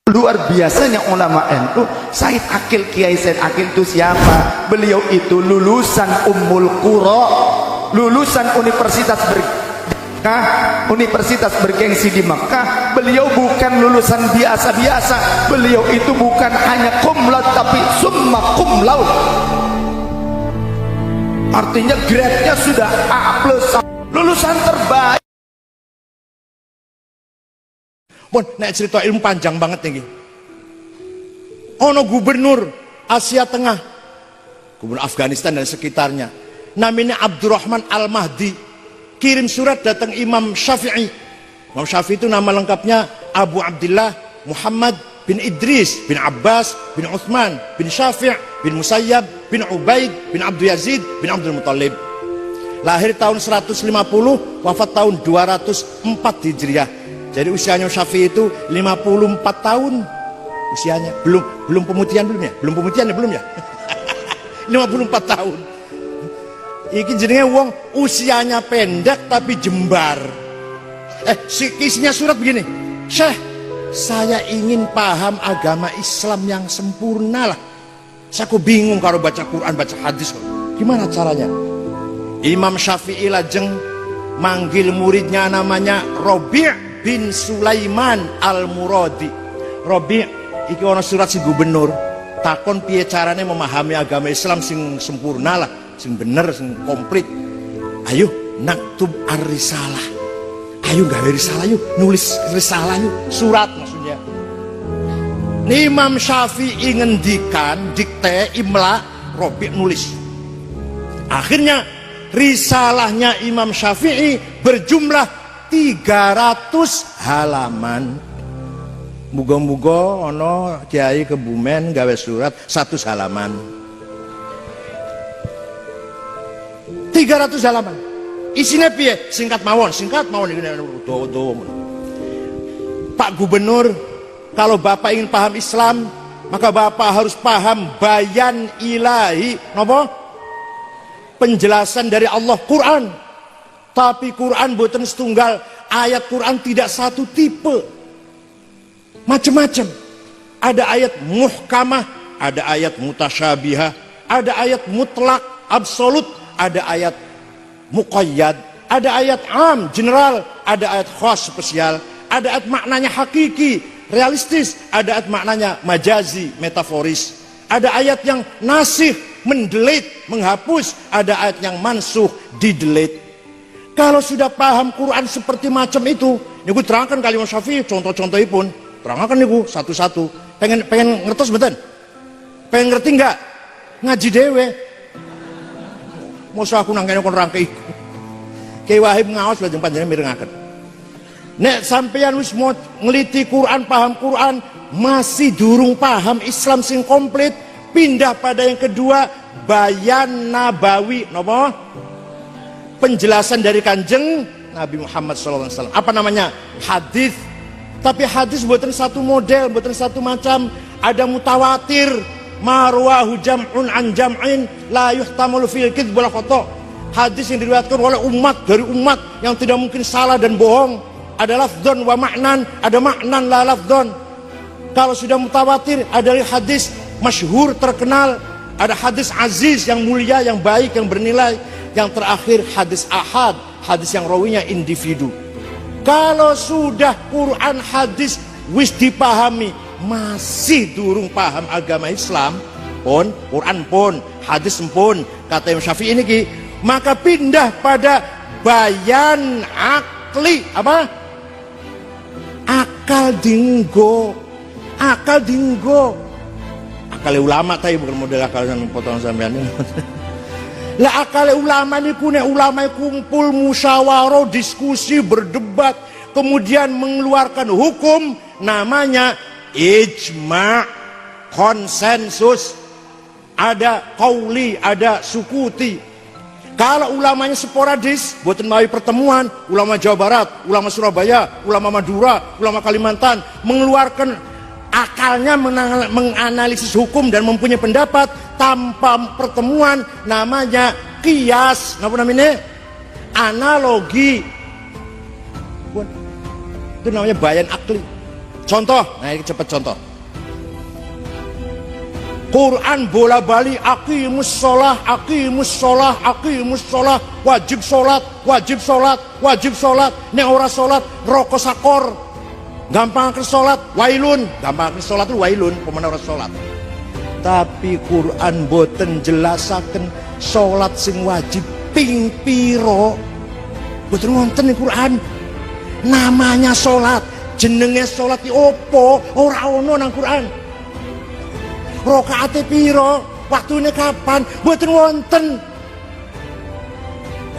Luar biasanya ulama NU. Said Akil, Kiai Said Akil itu siapa? Beliau itu lulusan Ummul Qura, lulusan Universitas bergengsi di Mekah. Beliau bukan lulusan biasa-biasa. Beliau itu bukan hanya cum laude tapi summa cum laude. Artinya grade-nya sudah A+, lulusan terbaik. Pun nek cerita ilmu panjang banget nih. Ono gubernur Asia Tengah, gubernur Afghanistan dan sekitarnya, namanya Abdurrahman Al-Mahdi, kirim surat datang Imam Syafi'i. Imam Syafi'i itu nama lengkapnya Abu Abdullah Muhammad bin Idris bin Abbas bin Uthman bin Syafi' bin Musayyab bin Ubaid bin Abdul Yazid bin Abdul Muttalib. Lahir tahun 150, wafat tahun 204 Hijriah. Jadi usianya Syafi'i itu 54 tahun usianya. Belum pemutihan belum ya? Belum pemutihan ya belum ya? 54 tahun. Iki jenenge wong usianya pendek tapi jembar. Isinya surat begini. Syekh, saya ingin paham agama Islam yang sempurna lah. Saya kok bingung kalau baca Quran, baca hadis. Gimana caranya? Imam Syafi'i lajeng manggil muridnya namanya Robi' bin Sulaiman Al-Muradi. Robi' iki ana surat si gubernur takon piye carane memahami agama Islam sing sempurna lah, sing bener, sing komplit. Ayo naktub ar-risalah. Ayo gawe risalah yuk, nulis risalah yuk, surat maksudnya. Imam Syafi'i ngendikan dikte imla, Robi' nulis. Akhirnya risalahnya Imam Syafi'i berjumlah 300 halaman. Muga-muga ono kiai Kebumen gawe surat 100 halaman. 300 halaman. Isinya piye? Singkat mawon Pak Gubernur, kalau Bapak ingin paham Islam, maka Bapak harus paham bayan ilahi, napa? Penjelasan dari Allah, Quran. Tapi Quran boten setunggal, ayat Quran tidak satu tipe, macam-macam. Ada ayat muhkamah, ada ayat mutasyabihah, ada ayat mutlak, absolut, ada ayat muqayyad, ada ayat am, general, ada ayat khas, spesial, ada ayat maknanya hakiki, realistis, ada ayat maknanya majazi, metaforis, ada ayat yang nasih, mendelete, menghapus, ada ayat yang mansuh, didelete. Kalau sudah paham Quran seperti macam itu, niku terangkan kali Imam Syafi'i contoh-contohnya pun, terangkan niku satu-satu. Pengen ngertos betul? Pengen ngerti enggak? Ngaji dewe. Mosok aku nangkene kon rangke iku. Ki Wahib ngaos lajeng panjenengan mirengaken. Nek sampeyan wis mau ngeliti Quran, paham Quran, masih durung paham Islam sing komplit, pindah pada yang kedua, bayan nabawi, napa? Penjelasan dari Kanjeng Nabi Muhammad SAW. Apa namanya? Hadis. Tapi hadis buatan satu model, buatan satu macam. Ada mutawatir, marwahu jam'un an jam'in, la yuhtamalu fil kidz wala khata. Hadis yang diriwayatkan oleh umat dari umat yang tidak mungkin salah dan bohong. Ada lafdzon wa ma'nan, ada maknan la lafdzon. Kalau sudah mutawatir, ada hadis masyhur terkenal, ada hadis aziz yang mulia, yang baik, yang bernilai. Yang terakhir hadis ahad, hadis yang rawinya individu. Kalau sudah Quran hadis wis dipahami, masih durung paham agama Islam pun, Quran pun, hadis pun, kata Imam Syafi'i ini, maka pindah pada bayan akli. Apa? Akal dinggo. Akal dinggo. Akal ulama tadi, bukan model akal yang potongan sampean ini. Lah akal ulama ini punya ulama kumpul musyawarah, diskusi, berdebat, kemudian mengeluarkan hukum namanya ijma', konsensus. Ada qauli, ada sukuti. Kalau ulamanya sporadis, buatan melalui pertemuan, ulama Jawa Barat, ulama Surabaya, ulama Madura, ulama Kalimantan mengeluarkan akalnya, menganalisis hukum dan mempunyai pendapat tanpa pertemuan, namanya kias, apa namanya? Analogi. Itu namanya bayan akli. Contoh, nah ini cepet contoh. Quran bola bali aqimus sholah, aqimus sholah, aqimus sholah, wajib sholat, wajib sholat, wajib sholat. Nek ora sholat roko sakor. Gampang ke sholat wailun, gampang ke sholat itu wailun, pemana ora sholat. Tapi Quran boten jelasaken sholat sing wajib ping piro. Boten wonten ning Quran. Namanya sholat, jenenge sholat iki opo? Ora ono nang Quran. Rokaate piro, waktune kapan, boten wonten.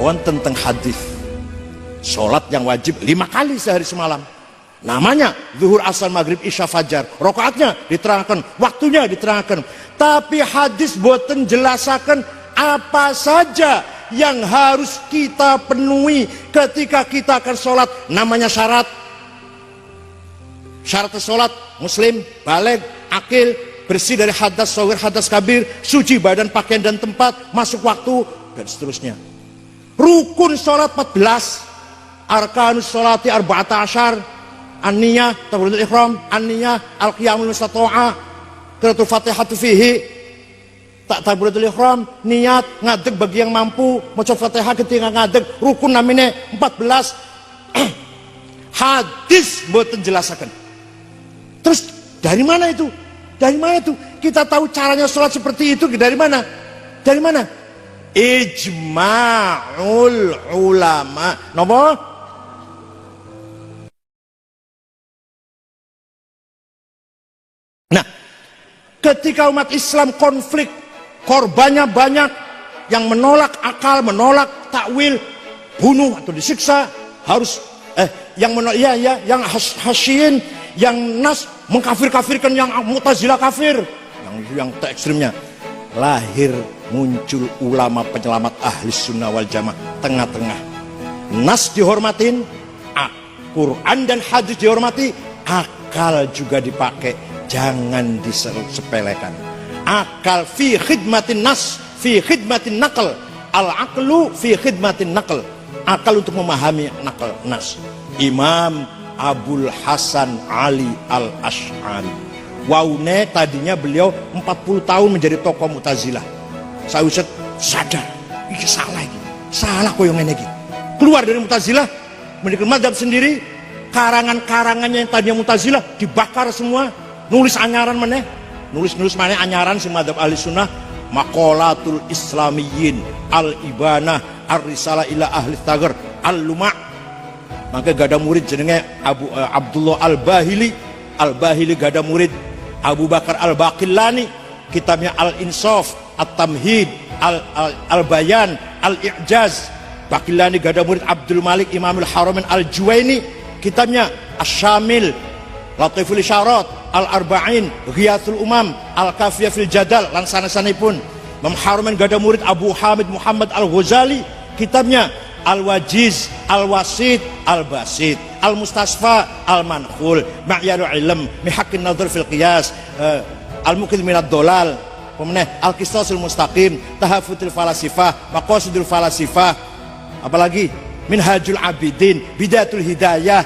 Wonten teng hadis sholat yang wajib 5 kali sehari semalam, namanya zuhur, asar, maghrib, isya, fajar. Rokaatnya diterangkan, waktunya diterangkan, tapi hadis boten jelasaken apa saja yang harus kita penuhi ketika kita akan sholat. Namanya syarat sholat: muslim, baligh, akil, bersih dari hadas shagir, hadas kabir, suci badan, pakaian dan tempat, masuk waktu, dan seterusnya. Rukun sholat 14, arkanus sholati arba'ata asyar, an-niyah, takbiratul ihram, an-niyah, al-qiyamul mustata'a, qiraatul fatihatu fihi, takbiratul ihram, niat, ngadeg bagi yang mampu, maca Fatihah ketika ngadeg, rukun namanya 14. Hadis mboten jelasaken. Terus dari mana itu? Dari mana itu? Kita tahu caranya sholat seperti itu dari mana? Dari mana? Ijma'ul ulama. Nomor? Nah, ketika umat Islam konflik, korbannya banyak, yang menolak akal, menolak takwil, bunuh atau disiksa, harus yang menolak, yang hasyin, yang nas mengkafir-kafirkan, yang Mu'tazilah kafir, yang ekstrimnya. Lahir muncul ulama penyelamat ahli sunnah wal jamaah, tengah-tengah. Nas dihormatin, Quran dan hadis dihormati, akal juga dipakai, jangan disepelekan. Akal fi khidmatin nas, fi khidmatin naql, al-aqlu fi khidmatin naql. Akal untuk memahami naql nas. Imam Abul Hasan Ali Al-Asy'ari, waune tadinya beliau 40 tahun menjadi tokoh Mu'tazilah. Sawisat sadar, ini salah iki. Salah koyo ngene iki. Keluar dari Mu'tazilah, mendirikan mazhab sendiri, karangan-karangannya yang tadinya Mu'tazilah dibakar semua, nulis anyaran meneh, nulis maneh anyaran si mazhab ahli sunnah, Maqalatul Islamiyyin, Al-Ibanah, Ar-Risalah ila Ahli Taghr, Al-Luma'. Maka gada murid jenenge Abdullah Al-Bahili. Al-Bahili gada murid Abu Bakar Al-Baqillani, kitabnya Al-Insaf, At-Tamhid, Al-Bayan, Al-I'jaz. Baqillani gada murid Abdul Malik Imamul Haramain Al-Juwaini, kitabnya Asy-Syamil, Latiful Isyarat, Al-Arba'in, Ghiyathul Umam, Al-Kafiyah fil Jadal, lan sanes-sanepun. Imam Haramain gada murid Abu Hamid Muhammad Al-Ghazali, kitabnya Al-Wajiz, Al-Wasit, Al-Basit, Al-Mustasfa, Al-Mankhul, Ma'yarul Ilm, Mihaqqin Nadhr fil Qiyas, Al-Muqidh minad Dolal, Al-Qistasul Mustaqim, Tahafutul Falasifah, Maqasidul Falasifah, apalagi Minhajul Abidin, Bidayatul Hidayah,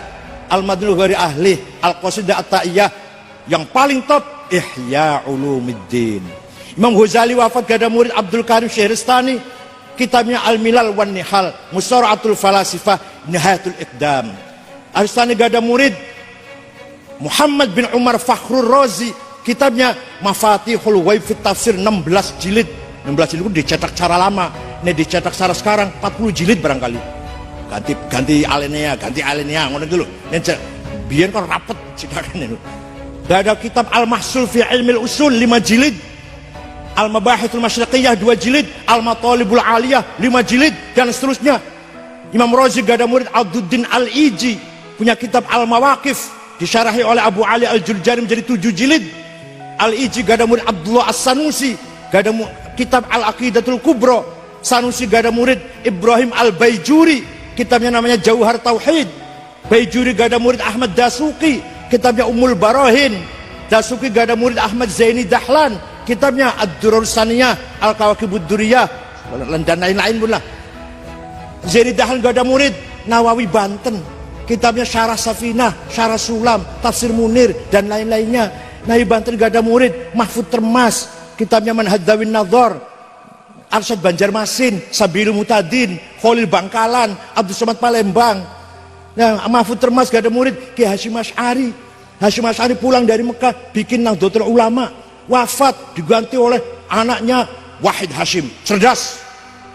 Al-Madlul Ghairi Ahli, Al-Qasidah At-Ta'iyah. Yang paling top Ihya Ulumuddin. Imam Ghazali wafat gada murid Abdul Karim Syahristani, kitabnya Al-Milal wan Nihal, Musara'atul Falasifah, Nihayatul Iqdam. Al-Istani gada murid Muhammad bin Umar Fakhrur Razi, kitabnya Mafatihul Ghaib fit Tafsir, 16 jilid. 16 jilid itu dicetak cara lama, ini dicetak cara sekarang 40 jilid barangkali. Ganti alinea, ngono dulu. Biar kan rapet cetakan itu. Gada kitab Al-Mahsul fi Ilmil Usul, 5 jilid. Al-Mabahithul Masyriqiyah 2 jilid, Al-Matalibul Aliyah 5 jilid, dan seterusnya. Imam Razi gada murid Abduddin Al-Iji, punya kitab Al-Mawaqif, disyarahi oleh Abu Ali Al-Jurjani menjadi 7 jilid. Al-Iji gada murid Abdullah As-Sanusi, gada kitab Al-Aqidatul Kubra. Sanusi gada murid Ibrahim Al-Baijuri, kitabnya namanya Jauhar Tauhid. Baijuri gada murid Ahmad Dasuki, kitabnya Ummul Barahin. Dasuki gada murid Ahmad Zaini Dahlan, kitabnya Ad-Durrur Saniyah, Al-Kawakibud Duriyah, dan lain-lain pun lah. Zaini Dahlan gada murid Nawawi Banten, kitabnya Syarah Safinah, Syarah Sulam, Tafsir Munir, dan lain-lainnya. Nahi Banten gak ada murid, Mahfud Termas, kitabnya Manhadawin Nadhor, Arsyad Banjarmasin, Sabilul Mutadin, Khalil Bangkalan, Abdul Somad Palembang. Nah, Mahfud Termas gak ada murid, Ki Hasyim Asy'ari. Hasyim Asy'ari pulang dari Mekah, bikin Nahdlatul Ulama, wafat, diganti oleh anaknya Wahid Hasyim, cerdas,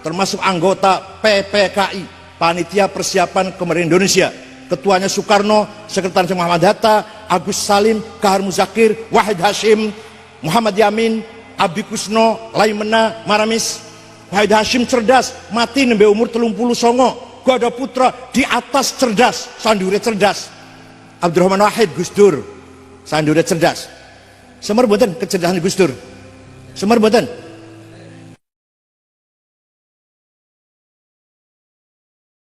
termasuk anggota PPKI, Panitia Persiapan Kemerdekaan Indonesia. Ketuanya Soekarno, Sekretaris Muhammad Hatta, Agus Salim, Kahar Muzakir, Wahid Hasyim, Muhammad Yamin, Abi Kusno, Laimena, Maramis. Wahid Hasyim cerdas, mati nembe umur 39. Gak ada putra, di atas cerdas, sandure cerdas. Abdurrahman Wahid, Gus Dur, sandure cerdas. Semar boten kecerdasan Gus Dur. Semar boten.